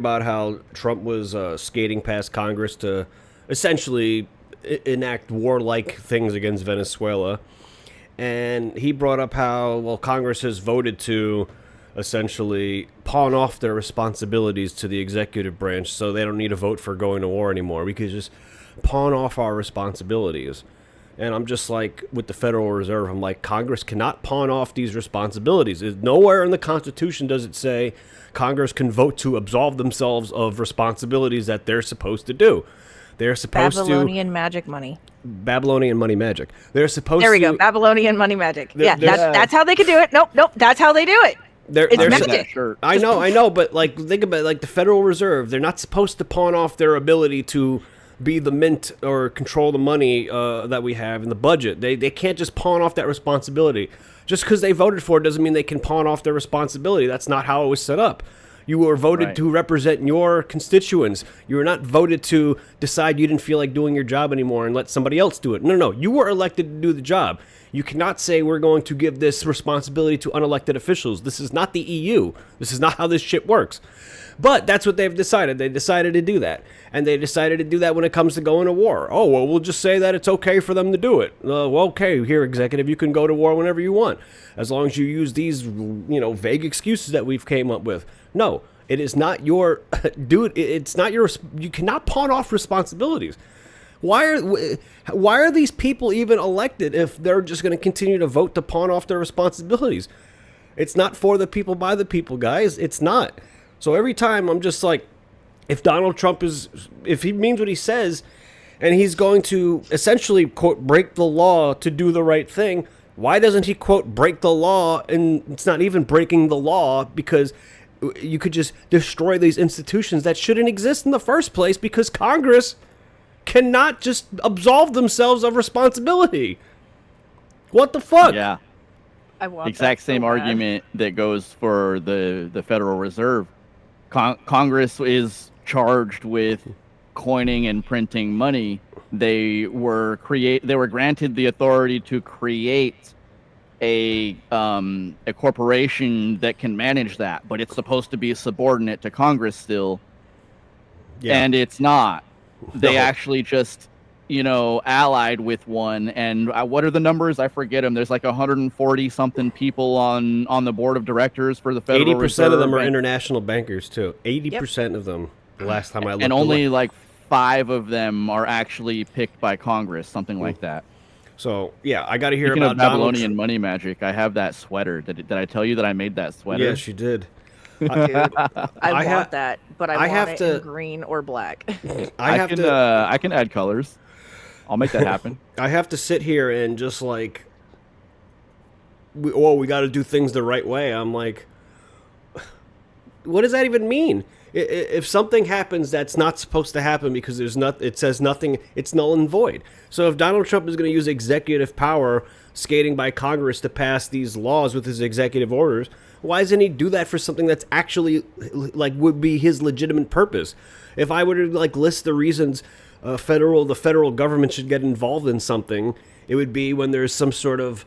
about how Trump was skating past Congress to essentially enact warlike things against Venezuela. And he brought up how, well, Congress has voted to essentially pawn off their responsibilities to the executive branch, so they don't need to vote for going to war anymore. We could just pawn off our responsibilities. And I'm just like, with the Federal Reserve, I'm like, Congress cannot pawn off these responsibilities. Nowhere in the Constitution does it say Congress can vote to absolve themselves of responsibilities that they're supposed to do. They're supposed Babylonian magic money. Babylonian money magic. They're supposed to. There we go. Babylonian money magic. There- Yeah, there's- that's how they could do it. Nope. That's how they do it. It's They're magic. I know, but like, think about it, like the Federal Reserve. They're not supposed to pawn off their ability to be the mint or control the money that we have in the budget. They can't just pawn off that responsibility. Just because they voted for it doesn't mean they can pawn off their responsibility. That's not how it was set up. You were voted to represent your constituents. You were not voted to decide you didn't feel like doing your job anymore and let somebody else do it. No. You were elected to do the job. You cannot say we're going to give this responsibility to unelected officials. This is not the EU. This is not how this shit works. But that's what they've decided. They decided to do that. And they decided to do that when it comes to going to war. Oh, well, we'll just say that it's okay for them to do it. Well, okay, here, executive, you can go to war whenever you want, as long as you use these, vague excuses that we've came up with. No, it is not your, dude, it's not your, you cannot pawn off responsibilities. Why are these people even elected if they're just going to continue to vote to pawn off their responsibilities? It's not for the people, by the people, guys. It's not. So every time I'm just like, if Donald Trump if he means what he says, and he's going to essentially, quote, break the law to do the right thing, why doesn't he, quote, break the law? And it's not even breaking the law, because you could just destroy these institutions that shouldn't exist in the first place, because Congress cannot just absolve themselves of responsibility. What the fuck? Yeah. I want Exact same argument that goes for the Federal Reserve. Congress is charged with coining and printing money. They were granted the authority to create a corporation that can manage that, but it's supposed to be subordinate to Congress still. Yeah. And it's not. They actually just, allied with one. And what are the numbers? I forget them. There's like 140 something people on the board of directors for the Federal Reserve. 80% of them are international bankers too. 80% of them. The last time I looked, and only like 5 of them are actually picked by Congress, something like that. So yeah, I got to hear Speaking about of Babylonian money magic. I have that sweater. Did I tell you that I made that sweater? Yes, you did. I want that, but I want it in green or black. I can add colors. I'll make that happen. I have to sit here and just like, we got to do things the right way. I'm like, what does that even mean? If something happens that's not supposed to happen because it says nothing, it's null and void. So if Donald Trump is going to use executive power, skating by Congress to pass these laws with his executive orders, why doesn't he do that for something that's actually like would be his legitimate purpose? If I were to like list the reasons the federal government should get involved in something, it would be when there's some sort of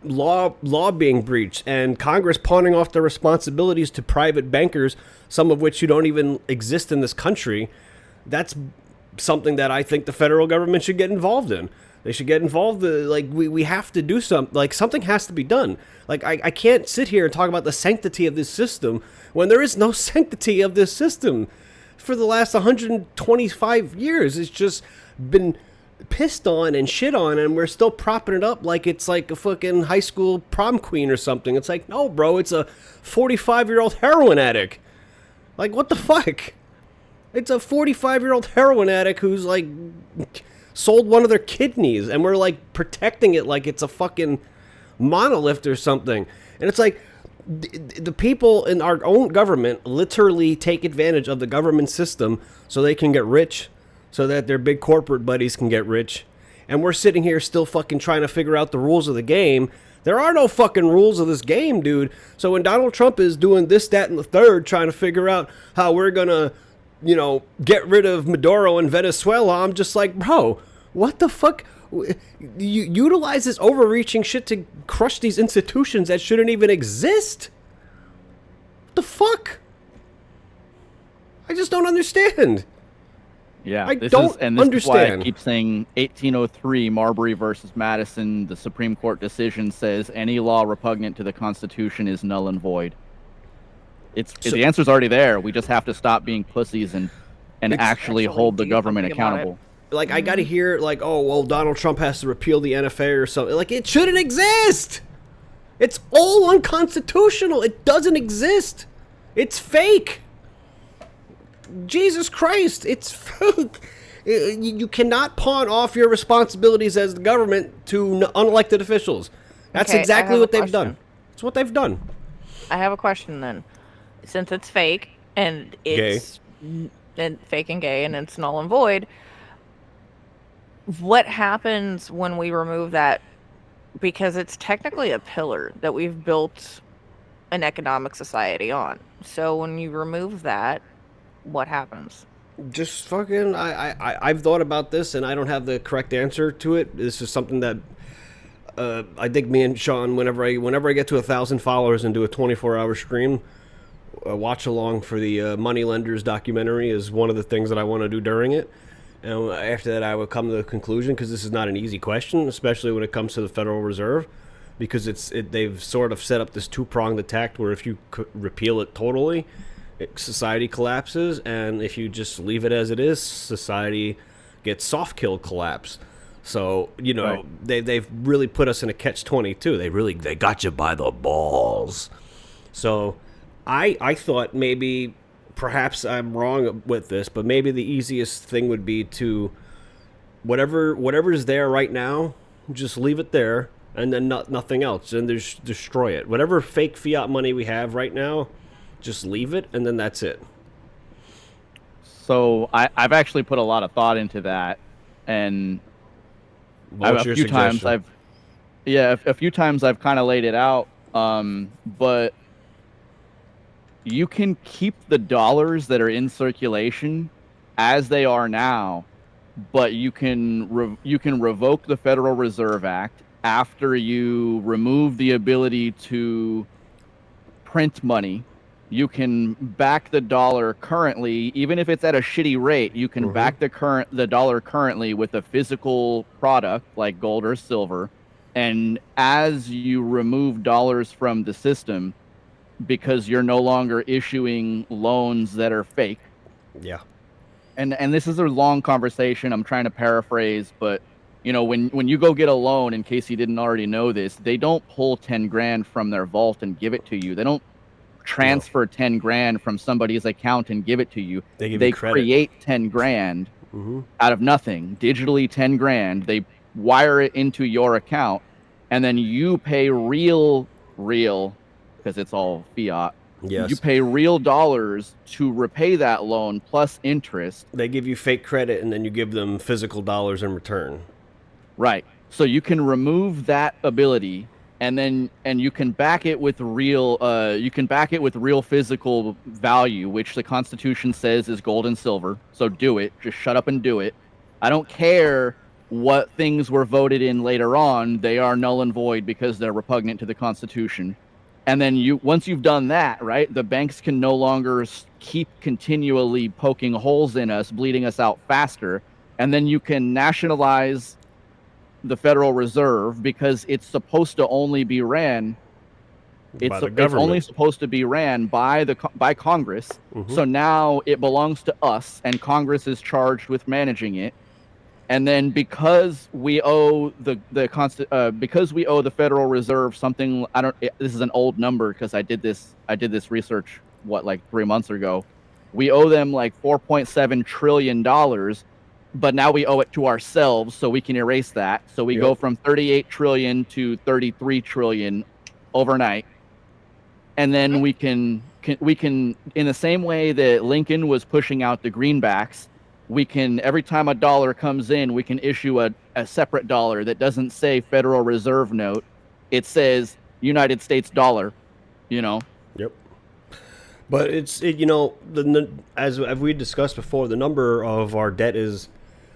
law being breached, and Congress pawning off their responsibilities to private bankers, some of which who don't even exist in this country. That's something that I think the federal government should get involved in. They should get involved. We have to do something. Like, something has to be done. Like, I can't sit here and talk about the sanctity of this system when there is no sanctity of this system. For the last 125 years, it's just been pissed on and shit on, and we're still propping it up like it's like a fucking high school prom queen or something. It's like, no, bro, it's a 45-year-old heroin addict. Like, what the fuck? It's a 45-year-old heroin addict who's like sold one of their kidneys, and we're like protecting it like it's a fucking monolith or something. And it's like, the people in our own government literally take advantage of the government system so they can get rich, so that their big corporate buddies can get rich. And we're sitting here still fucking trying to figure out the rules of the game. There are no fucking rules of this game, dude. So when Donald Trump is doing this, that, and the third, trying to figure out how we're gonna, get rid of Maduro in Venezuela, I'm just like, bro, what the fuck? You utilize this overreaching shit to crush these institutions that shouldn't even exist. What the fuck? I just don't understand. Yeah, this is why I keep saying 1803 Marbury versus Madison. The Supreme Court decision says any law repugnant to the Constitution is null and void. The answer's already there. We just have to stop being pussies and actually hold the government accountable. Like, I gotta hear, like, oh, well, Donald Trump has to repeal the NFA or something. Like, it shouldn't exist! It's all unconstitutional. It doesn't exist. It's fake. Jesus Christ, it's fake. You cannot pawn off your responsibilities as the government to unelected officials. That's exactly what they've done. It's what they've done. I have a question then. Since it's fake and it's fake and gay and it's null and void, what happens when we remove that? Because it's technically a pillar that we've built an economic society on. So when you remove that, what happens? Just fucking, I've thought about this and I don't have the correct answer to it. This is something that I think me and Sean, whenever I get to 1,000 followers and do a 24-hour stream, watch along for the Moneylenders documentary is one of the things that I want to do during it. And after that, I would come to the conclusion, because this is not an easy question, especially when it comes to the Federal Reserve, because they've sort of set up this two-pronged attack where if you repeal it totally, society collapses, and if you just leave it as it is, society gets soft-kill collapse. So, right. They've really put us in a catch-22. They got you by the balls. So I thought maybe, perhaps I'm wrong with this, but maybe the easiest thing would be to, whatever's there right now, just leave it there, and then nothing else, and just destroy it. Whatever fake fiat money we have right now, just leave it, and then that's it. So I've actually put a lot of thought into that, and a few times I've kind of laid it out. But you can keep the dollars that are in circulation as they are now, but you can revoke the Federal Reserve Act after you remove the ability to print money. You can back the dollar currently, even if it's at a shitty rate. You can back the dollar currently with a physical product like gold or silver, and as you remove dollars from the system, because you're no longer issuing loans that are fake. Yeah. And this is a long conversation. I'm trying to paraphrase, but when you go get a loan, in case you didn't already know this, they don't pull 10 grand from their vault and give it to you. They don't transfer 10 grand from somebody's account and give it to you. They create 10 grand out of nothing, digitally 10 grand. They wire it into your account, and then you pay real, because it's all fiat. Yes. You pay real dollars to repay that loan plus interest. They give you fake credit, and then you give them physical dollars in return. Right. So you can remove that ability, and you can back it with real physical value, which the Constitution says is gold and silver. So do it. Just shut up and do it. I don't care what things were voted in later on. They are null and void because they're repugnant to the Constitution. And then once you've done that, right, the banks can no longer keep continually poking holes in us, bleeding us out faster. And then you can nationalize the Federal Reserve, because it's supposed to only be ran. It's only supposed to be ran by Congress. So now it belongs to us, and Congress is charged with managing it. And then because we owe the Federal Reserve something, this is an old number because I did this research like 3 months ago. We owe them like $4.7 trillion, but now we owe it to ourselves, so we can erase that. So we go from 38 trillion to 33 trillion overnight. And then we can in the same way that Lincoln was pushing out the greenbacks, we can, every time a dollar comes in, we can issue a separate dollar that doesn't say Federal Reserve note. It says United States dollar, Yep. But as we discussed before, the number of our debt is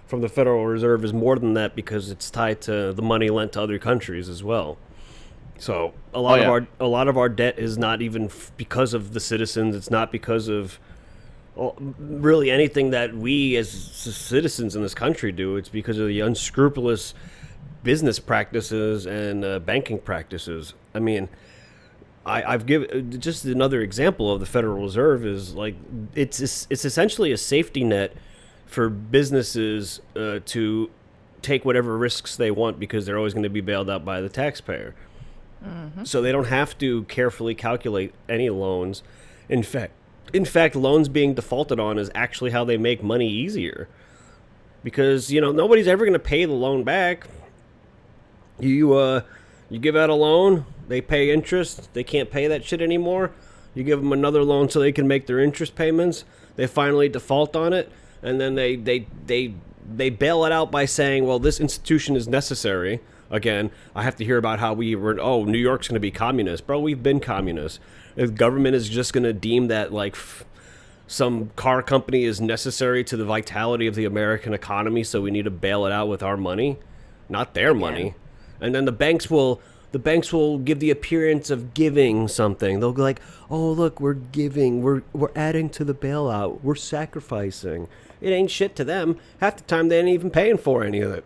from the Federal Reserve is more than that, because it's tied to the money lent to other countries as well. So a lot of our debt is not even because of the citizens. It's not because of really anything that we as citizens in this country do, it's because of the unscrupulous business practices and banking practices. I mean, I've given just another example of the Federal Reserve is like it's essentially a safety net for businesses to take whatever risks they want because they're always going to be bailed out by the taxpayer. So they don't have to carefully calculate any loans. In fact, loans being defaulted on is actually how they make money easier because nobody's ever going to pay the loan back. You give out a loan, they pay interest, they can't pay that shit anymore. You give them another loan so they can make their interest payments. They finally default on it, and then they bail it out by saying, well, this institution is necessary. Again, I have to hear about how New York's going to be communist. Bro, we've been communist. The government is just going to deem that like some car company is necessary to the vitality of the American economy, so we need to bail it out with our money, not their money. And then the banks will give the appearance of giving something. They'll be like, "Oh, look, we're giving. We're adding to the bailout. We're sacrificing." It ain't shit to them. Half the time they ain't even paying for any of it.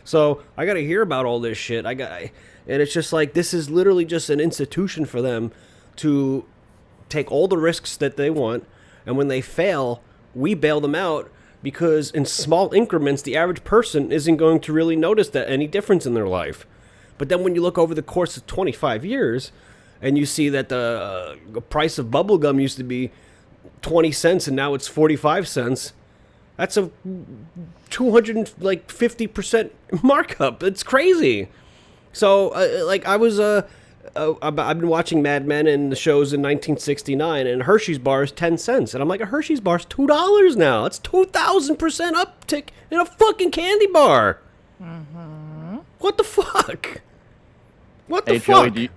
So I got to hear about all this shit. And it's just like this is literally just an institution for them to take all the risks that they want, and when they fail, we bail them out. Because in small increments, the average person isn't going to really notice that any difference in their life. But then when you look over the course of 25 years and you see that the price of bubblegum used to be 20 cents and now it's 45 cents, that's a 250% markup. It's crazy. So I've been watching Mad Men and the shows in 1969, and Hershey's bar is 10 cents. And I'm like, a Hershey's bar is $2 now. That's 2,000% uptick in a fucking candy bar. What the fuck? What the fuck? Joey,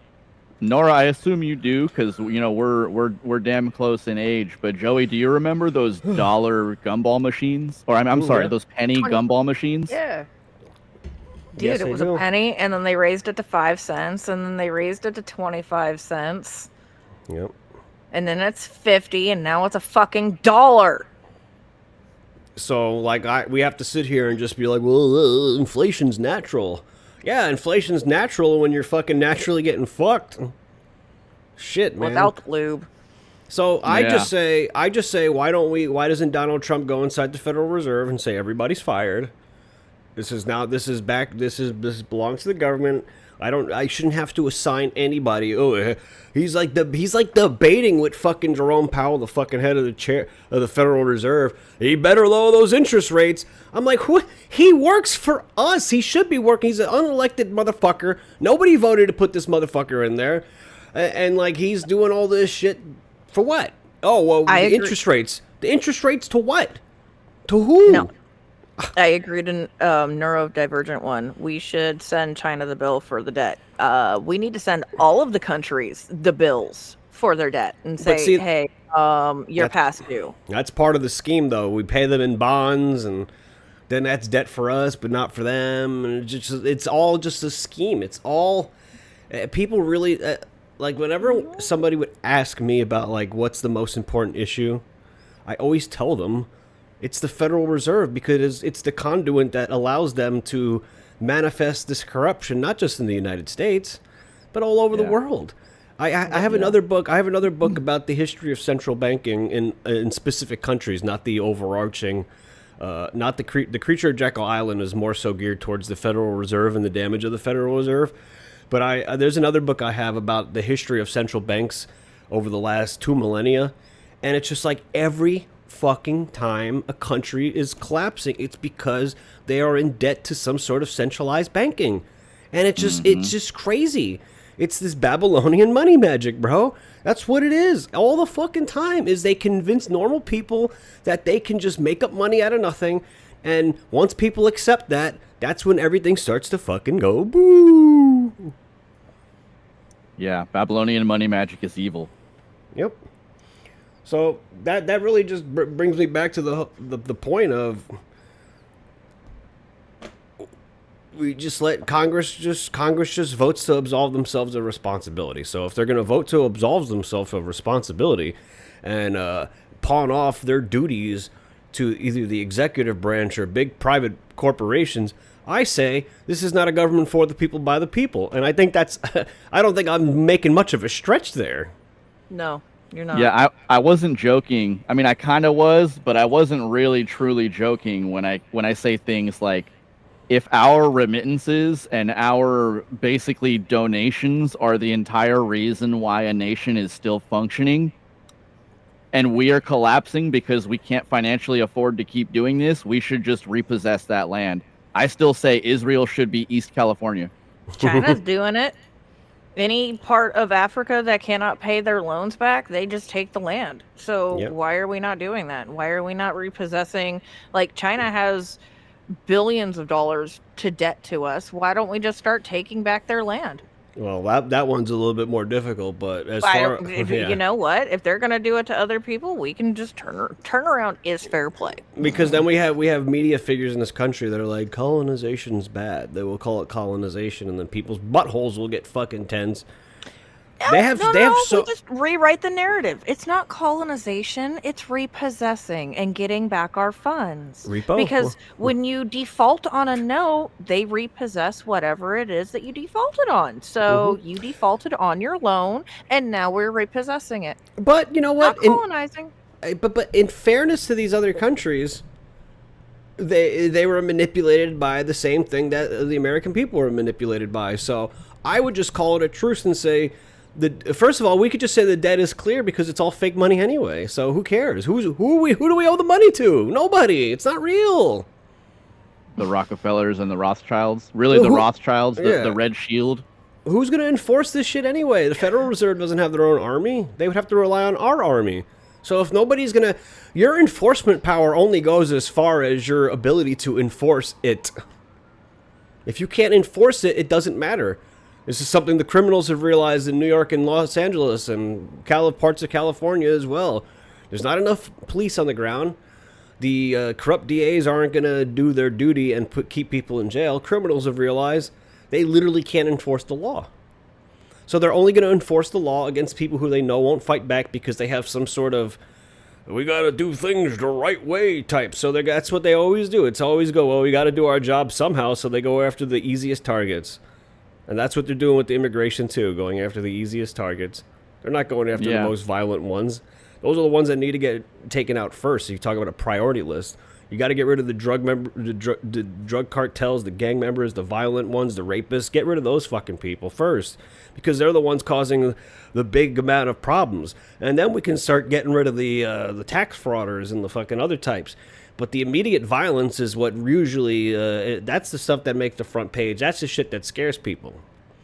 Nora, I assume you do, because we're damn close in age. But Joey, do you remember those dollar gumball machines? Or I'm sorry, those penny gumball machines? Yeah. Dude, Yes, it was a penny, and then they raised it to 5 cents, and then they raised it to 25 cents. Yep. And then it's 50, and now it's a fucking dollar. So, we have to sit here and just be like, well, inflation's natural. Yeah, inflation's natural when you're fucking naturally getting fucked. Shit, man. Without the lube. So I just say, why doesn't Donald Trump go inside the Federal Reserve and say everybody's fired? This belongs to the government. I shouldn't have to assign anybody. Oh, he's like debating with fucking Jerome Powell, the fucking head of the chair of the Federal Reserve. He better lower those interest rates. I'm like, what? He works for us. He should be working. He's an unelected motherfucker. Nobody voted to put this motherfucker in there, and like he's doing all this shit for what? Oh, well, the interest rates. The interest rates to what? To who? No. I agreed in neurodivergent one. We should send China the bill for the debt. We need to send all of the countries the bills for their debt and say, hey, you're past due. That's part of the scheme, though. We pay them in bonds, and then that's debt for us, but not for them. And it's all just a scheme. It's all people really like. Whenever somebody would ask me about like what's the most important issue, I always tell them. It's the Federal Reserve because it's the conduit that allows them to manifest this corruption, not just in the United States, but all over the world. I have another book. I have another book about the history of central banking in specific countries, not the overarching. Not the Creature of Jekyll Island is more so geared towards the Federal Reserve and the damage of the Federal Reserve. But there's another book I have about the history of central banks over the last 2 millennia, and it's just like every fucking time a country is collapsing, it's because they are in debt to some sort of centralized banking, and it's just crazy. It's this Babylonian money magic, bro. That's what it is. All the fucking time is they convince normal people that they can just make up money out of nothing, and once people accept that, that's when everything starts to fucking go boo. Yeah, Babylonian money magic is evil. Yep. So that really just brings me back to the point of we just let Congress just votes to absolve themselves of responsibility. So if they're going to vote to absolve themselves of responsibility and pawn off their duties to either the executive branch or big private corporations. I say this is not a government for the people by the people, and I think that's. I don't think I'm making much of a stretch there. No, you're not. Yeah, I wasn't joking. I mean, I kind of was, but I wasn't really truly joking when I say things like, if our remittances and our basically donations are the entire reason why a nation is still functioning, and we are collapsing because we can't financially afford to keep doing this, we should just repossess that land. I still say Israel should be East California. China's doing it. Any part of Africa that cannot pay their loans back, they just take the land. So Yep. why are we not doing that? Why are we not repossessing? Like, China has billions of dollars to debt to us. Why don't we just start taking back their land? Well, that one's a little bit more difficult, but as I far don't- if- You know what? If they're going to do it to other people, we can just turn around is fair play. because then we have media figures in this country that are like, colonization's bad. They will call it colonization, and then people's buttholes will get fucking tense. They have No, we we just rewrite the narrative. It's not colonization, it's repossessing and getting back our funds. Repo? Because when you default on a note, they repossess whatever it is that you defaulted on. So you defaulted on your loan, and now we're repossessing it. But you know what? Not colonizing. But in fairness to these other countries, they were manipulated by the same thing that the American people were manipulated by. So I would just call it a truce and say, first of all, we could just say the debt is clear because it's all fake money anyway. So who cares? Who do we owe the money to? Nobody. It's not real. The Rockefellers and the Rothschilds. Really, the Rothschilds, the Red Shield. Who's going to enforce this shit anyway? The Federal Reserve doesn't have their own army. They would have to rely on our army. So if nobody's going to... Your enforcement power only goes as far as your ability to enforce it. If you can't enforce it, it doesn't matter. This is something the criminals have realized in New York and Los Angeles and parts of California as well. There's not enough police on the ground. The corrupt DAs aren't going to do their duty and keep people in jail. Criminals have realized they literally can't enforce the law. So they're only going to enforce the law against people who they know won't fight back because they have some sort of, we got to do things the right way type. So that's what they always do. It's always go, well, we got to do our job somehow. So they go after the easiest targets. And that's what they're doing with the immigration too, going after the easiest targets. They're not going after the most violent ones. Those are the ones that need to get taken out first. So you talk about a priority list. You got to get rid of the drug cartels, the gang members, the violent ones, the rapists. Get rid of those fucking people first, because they're the ones causing the big amount of problems. And then we can start getting rid of the tax frauders and the fucking other types. But the immediate violence is what usually, that's the stuff that makes the front page. That's the shit that scares people.